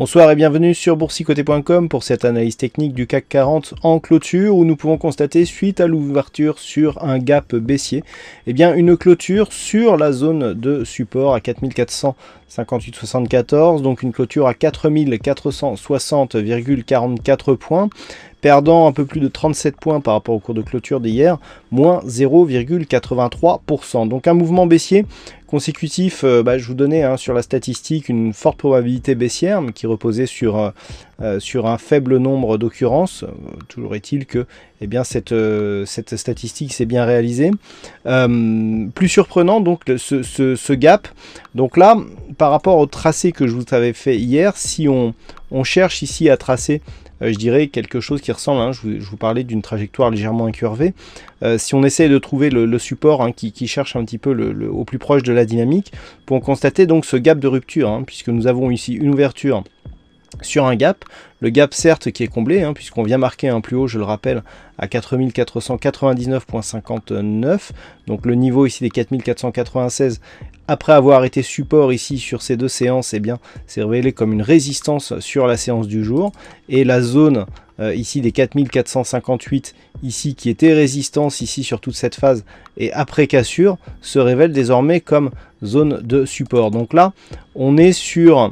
Bonsoir et bienvenue sur boursicoté.com pour cette analyse technique du CAC 40 en clôture où nous pouvons constater, suite à l'ouverture sur un gap baissier, une clôture sur la zone de support à 4458,74, donc une clôture à 4460,44 points, perdant un peu plus de 37 points par rapport au cours de clôture d'hier, moins 0,83%. Donc un mouvement baissier consécutif, je vous donnais sur la statistique une forte probabilité baissière, mais qui reposait sur un faible nombre d'occurrences. Toujours est-il que cette statistique s'est bien réalisée. Plus surprenant donc ce gap. Donc là, par rapport au tracé que je vous avais fait hier, si on cherche ici à tracer je dirais quelque chose qui ressemble, je vous parlais d'une trajectoire légèrement incurvée. Si on essaie de trouver le support qui cherche un petit peu au plus proche de la dynamique, pour constater donc ce gap de rupture, puisque nous avons ici une ouverture sur un gap, le gap certes qui est comblé, puisqu'on vient marquer un plus haut, je le rappelle, à 4499,59, donc le niveau ici des 4496, après avoir été support ici sur ces deux séances, c'est révélé comme une résistance sur la séance du jour, et la zone ici des 4458, ici qui était résistance ici sur toute cette phase, et après cassure, se révèle désormais comme zone de support. Donc là, on est sur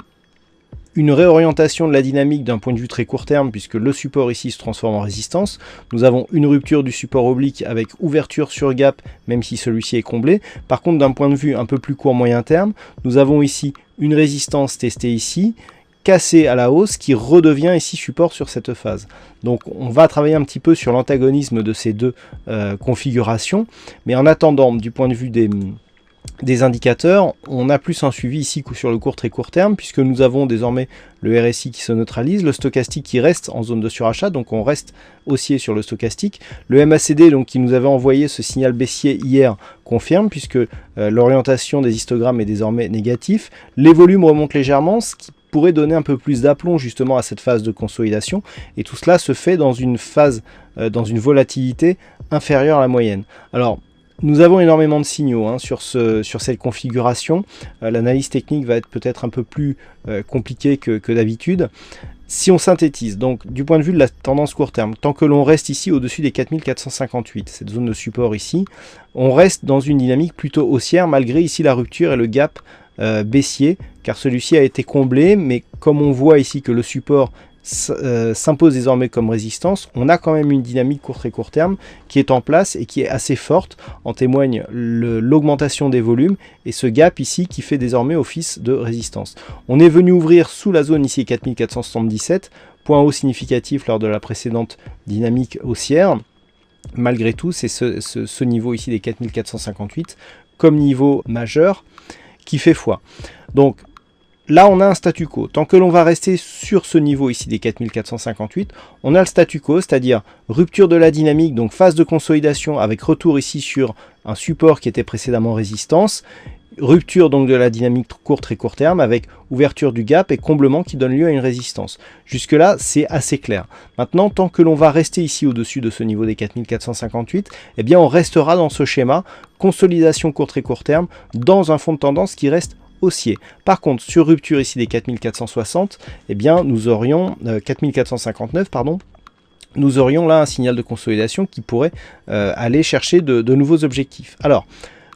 une réorientation de la dynamique d'un point de vue très court terme, puisque le support ici se transforme en résistance. Nous avons une rupture du support oblique avec ouverture sur gap, même si celui-ci est comblé. Par contre, d'un point de vue un peu plus court moyen terme, nous avons ici une résistance testée ici, cassée à la hausse, qui redevient ici support sur cette phase. Donc on va travailler un petit peu sur l'antagonisme de ces deux configurations, mais en attendant, du point de vue des indicateurs, on a plus un suivi ici sur le très court terme, puisque nous avons désormais le RSI qui se neutralise, le stochastique qui reste en zone de surachat, donc on reste haussier sur le stochastique, le MACD donc, qui nous avait envoyé ce signal baissier hier confirme, puisque l'orientation des histogrammes est désormais négatif, les volumes remontent légèrement, ce qui pourrait donner un peu plus d'aplomb justement à cette phase de consolidation, et tout cela se fait dans une phase, dans une volatilité inférieure à la moyenne. Alors, nous avons énormément de signaux sur cette configuration. L'analyse technique va être peut-être un peu plus compliquée que d'habitude. Si on synthétise, donc du point de vue de la tendance court terme, tant que l'on reste ici au-dessus des 4458, cette zone de support ici, on reste dans une dynamique plutôt haussière malgré ici la rupture et le gap baissier, car celui-ci a été comblé, mais comme on voit ici que le support s'impose désormais comme résistance, on a quand même une dynamique très court terme qui est en place et qui est assez forte, en témoigne l'augmentation des volumes et ce gap ici qui fait désormais office de résistance. On est venu ouvrir sous la zone ici 4477, point haut significatif lors de la précédente dynamique haussière. Malgré tout, c'est ce niveau ici des 4458 comme niveau majeur qui fait foi. Donc là, on a un statu quo. Tant que l'on va rester sur ce niveau ici des 4458, on a le statu quo, c'est-à-dire rupture de la dynamique, donc phase de consolidation avec retour ici sur un support qui était précédemment résistance, rupture donc de la dynamique très court terme avec ouverture du gap et comblement qui donne lieu à une résistance. Jusque là, c'est assez clair. Maintenant, tant que l'on va rester ici au-dessus de ce niveau des 4458, on restera dans ce schéma consolidation très court terme dans un fond de tendance qui reste haussier. Par contre, sur rupture ici des 4460, nous aurions 4459, pardon. Nous aurions là un signal de consolidation qui pourrait aller chercher de nouveaux objectifs. Alors,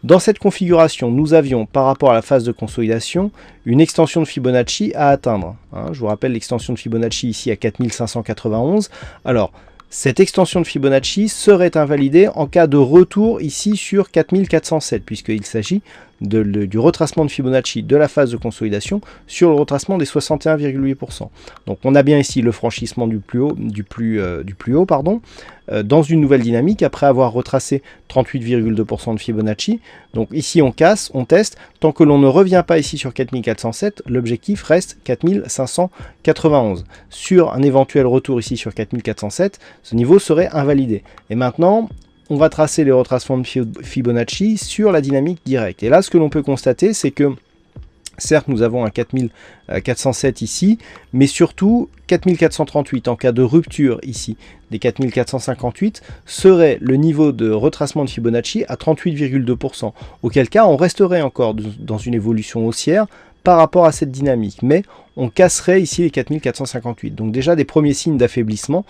dans cette configuration, nous avions, par rapport à la phase de consolidation, une extension de Fibonacci à atteindre. Je vous rappelle l'extension de Fibonacci ici à 4591. Alors, cette extension de Fibonacci serait invalidée en cas de retour ici sur 4407, puisqu'il s'agit du retracement de Fibonacci de la phase de consolidation sur le retracement des 61,8%. Donc on a bien ici le franchissement du plus haut, dans une nouvelle dynamique après avoir retracé 38,2% de Fibonacci. Donc ici on casse, on teste. Tant que l'on ne revient pas ici sur 4407, l'objectif reste 4591. Sur un éventuel retour ici sur 4407, ce niveau serait invalidé. Et maintenant, on va tracer les retracements de Fibonacci sur la dynamique directe. Et là, ce que l'on peut constater, c'est que certes, nous avons un 4407 ici, mais surtout 4438 en cas de rupture ici des 4458 serait le niveau de retracement de Fibonacci à 38,2%. Auquel cas, on resterait encore dans une évolution haussière par rapport à cette dynamique, mais on casserait ici les 4458. Donc déjà des premiers signes d'affaiblissement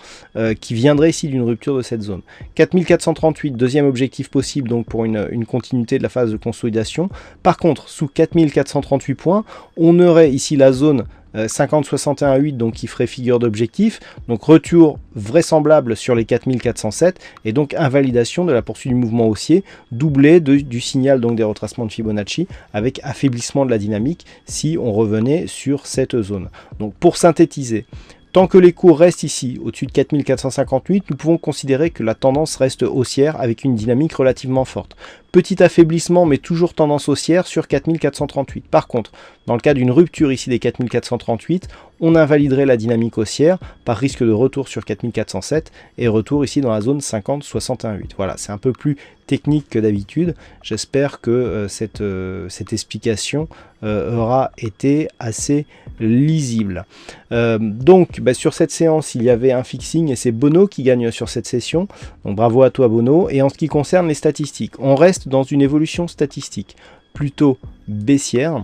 qui viendraient ici d'une rupture de cette zone. 4438, deuxième objectif possible donc pour une continuité de la phase de consolidation. Par contre, sous 4438 points, on aurait ici la zone 50-61-8 donc qui ferait figure d'objectif, donc retour vraisemblable sur les 4407 et donc invalidation de la poursuite du mouvement haussier, doublé du signal donc des retracements de Fibonacci avec affaiblissement de la dynamique si on revenait sur cette zone. Donc pour synthétiser, tant que les cours restent ici, au-dessus de 4458, nous pouvons considérer que la tendance reste haussière avec une dynamique relativement forte. Petit affaiblissement, mais toujours tendance haussière sur 4438. Par contre, dans le cas d'une rupture ici des 4438, on invaliderait la dynamique haussière par risque de retour sur 4407 et retour ici dans la zone 50-61-8. Voilà, c'est un peu plus technique que d'habitude. J'espère que cette explication aura été assez lisible. Donc, sur cette séance, il y avait un fixing et c'est Bono qui gagne sur cette session. Donc, bravo à toi Bono. Et en ce qui concerne les statistiques, on reste dans une évolution statistique plutôt baissière.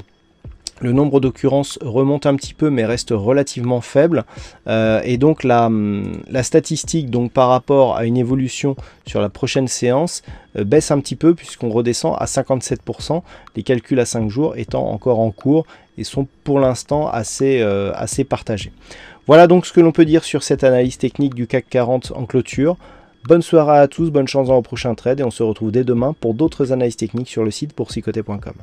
Le nombre d'occurrences remonte un petit peu mais reste relativement faible et donc la statistique donc par rapport à une évolution sur la prochaine séance baisse un petit peu puisqu'on redescend à 57%, les calculs à 5 jours étant encore en cours et sont pour l'instant assez partagés. Voilà donc ce que l'on peut dire sur cette analyse technique du CAC 40 en clôture. Bonne soirée à tous, bonne chance dans le prochain trade et on se retrouve dès demain pour d'autres analyses techniques sur le site boursicoté.com.